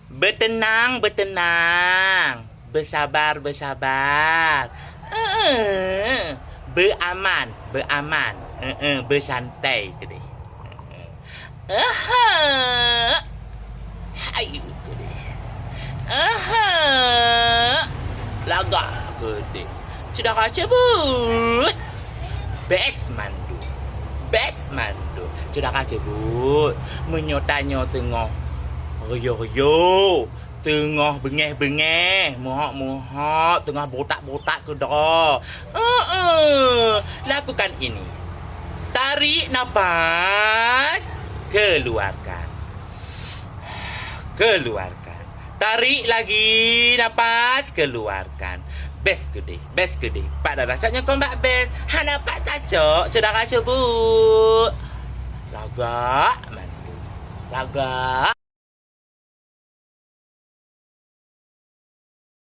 Bertenang, bertenang. Bersabar, bersabar. Beraman, beraman. Bersantai ke dia. Hayu ke dia. Lagak ke dia. Cedera cabut. Best mandu. Best mandu. Cedera cabut. Menyotanya tengah. Riyo-riyo. Tengah bengeh-bengeh. Mohak-mohak. Tengah botak-botak ke dah. Lakukan ini. Tarik nafas. Keluarkan. Keluarkan. Tarik lagi nafas. Keluarkan. Best ke deh. Best ke deh. Pada rasanya combat best. Hana pak tak cok. Cedera cabut. Lagak mandu. Lagak.